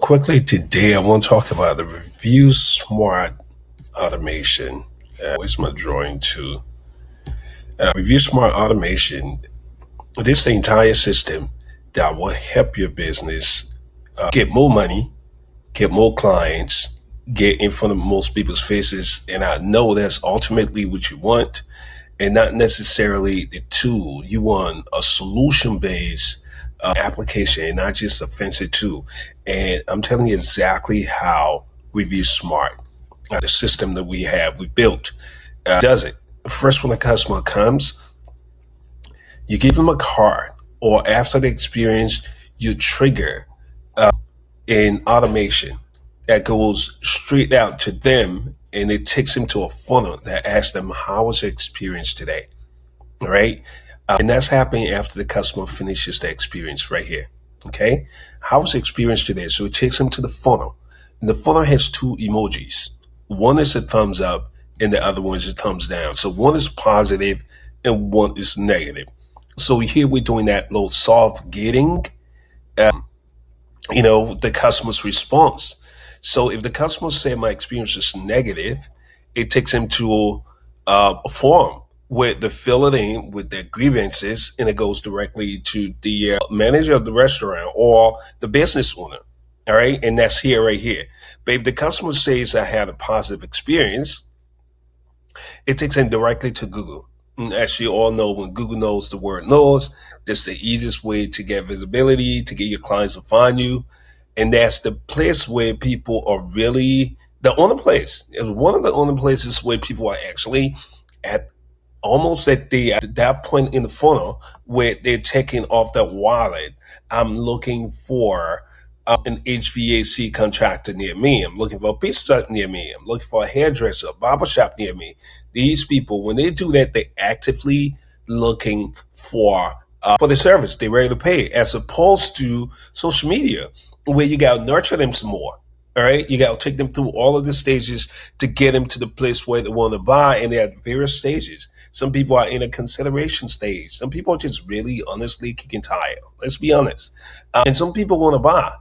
Quickly today, I want to talk about the ReviewSmart automation. Where's my drawing to? ReviewSmart automation. This is the entire system that will help your business get more money, get more clients, get in front of most people's faces. And I know that's ultimately what you want, and not necessarily the tool. You want a solution based application and not just a fancy tool. And I'm telling you exactly how Review Smart, the system that we built, does it. First, when the customer comes, you give them a card, or after the experience, you trigger an automation that goes straight out to them, and it takes them to a funnel that asks them, how was your experience today? Right? And that's happening after the customer finishes the experience right here. Okay. How was the experience today? So it takes them to the funnel. And the funnel has two emojis. One is a thumbs up and the other one is a thumbs down. So one is positive and one is negative. So here we're doing that little soft gating, the customer's response. So if the customer say my experience is negative, it takes them to a form where they fill it in with their grievances, and it goes directly to the manager of the restaurant or the business owner. All right, and that's here right here. But if the customer says I had a positive experience, it takes them directly to Google. And as you all know, when Google knows the word knows, that's the easiest way to get visibility, to get your clients to find you. And that's the place where people are really the only place. It's one of the only places where people are actually at almost at that point in the funnel where they're taking off their wallet. I'm looking for an HVAC contractor near me. I'm looking for a pizza hut near me. I'm looking for a hairdresser, a barber shop near me. These people, when they do that, they're actively looking for the service. They're ready to pay, as opposed to social media, where you got to nurture them some more. All right, you got to take them through all of the stages to get them to the place where they want to buy, and they're at various stages. Some people are in a consideration stage. Some people are just really, honestly kicking tire. Let's be honest. And some people want to buy,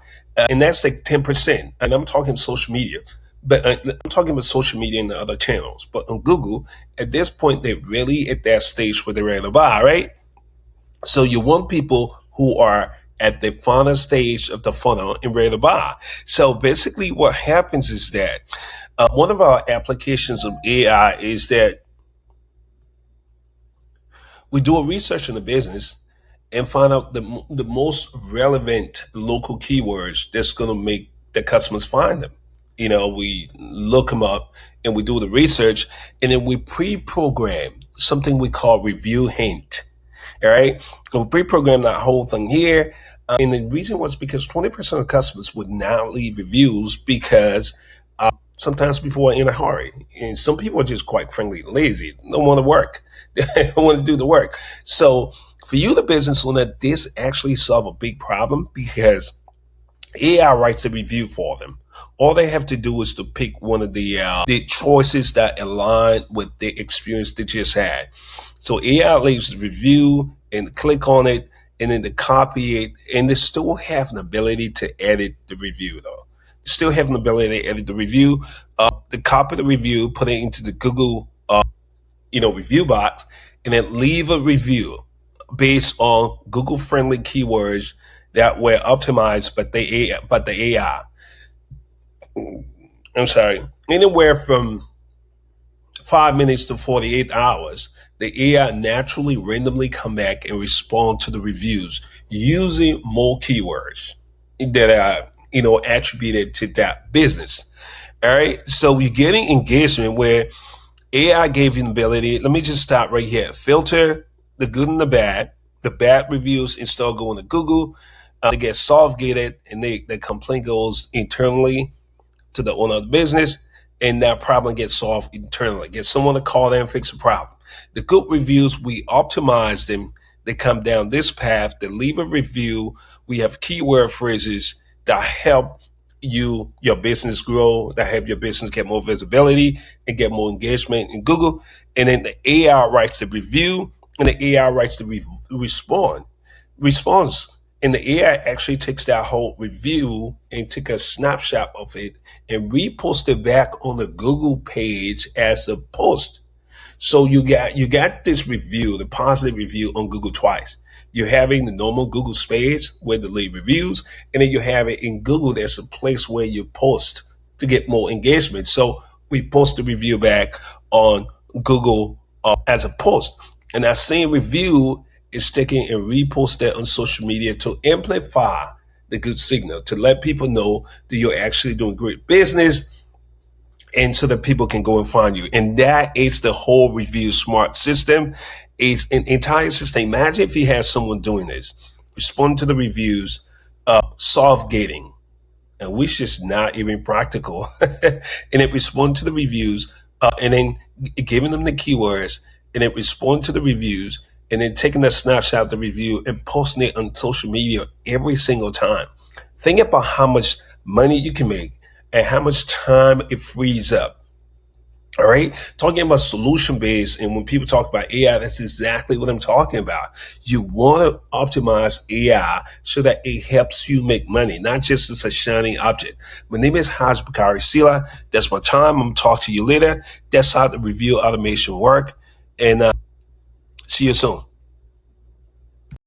and that's like 10%. And I'm talking social media, but I'm talking about social media and the other channels. But on Google, at this point, they're really at that stage where they're ready to buy, right? So you want people who are at the final stage of the funnel and ready to buy. So basically, what happens is that one of our applications of AI is that we do a research in the business and find out the most relevant local keywords that's going to make the customers find them. We look them up and we do the research, and then we pre-program something we call review hint. All right. And we pre-program that whole thing here. And the reason was because 20% of customers would not leave reviews because sometimes people are in a hurry. And some people are just quite frankly lazy, don't want to work. They don't want to do the work. So for you, the business owner, this actually solve a big problem because AI writes the review for them. All they have to do is to pick one of the choices that align with the experience they just had. So AI leaves the review and click on it, and then they copy it, and they still have an ability to edit the review though. They still have an ability to edit the review, to copy the review, put it into the Google review box, and then leave a review based on Google friendly keywords that were optimized but the AI. I'm sorry. Anywhere from 5 minutes to 48 hours, the AI naturally randomly come back and respond to the reviews using more keywords that are, attributed to that business. All right. So you're getting engagement where AI gave you the ability. Let me just stop right here. Filter the good and the bad reviews, and start going to Google. They get soft gated, and the complaint goes internally to the owner of the business, and that problem gets solved internally. Get someone to call them and fix the problem. The good reviews, we optimize them. They come down this path. They leave a review. We have keyword phrases that help your business grow, that help your business get more visibility and get more engagement in Google. And then the AI writes the review, and the AI writes the response. And the AI actually takes that whole review and take a snapshot of it and repost it back on the Google page as a post. So you got this review, the positive review on Google twice. You're having the normal Google space where they leave reviews, and then you have it in Google. There's a place where you post to get more engagement. So we post the review back on Google as a post, and that same review is taken and reposted on social media to amplify the good signal, to let people know that you're actually doing great business, and so that people can go and find you. And that is the whole Review Smart system. It's an entire system. Imagine if you had someone doing this, respond to the reviews, solve gating, and which is not even practical. And it respond to the reviews, and then giving them the keywords, and it respond to the reviews, and then taking a snapshot of the review and posting it on social media every single time. Think about how much money you can make and how much time it frees up. All right. Talking about solution based. And when people talk about AI, that's exactly what I'm talking about. You want to optimize AI so that it helps you make money, not just as a shining object. My name is Haj Bakari Sila. That's my time. I'm going to talk to you later. That's how the review automation work. And see you soon.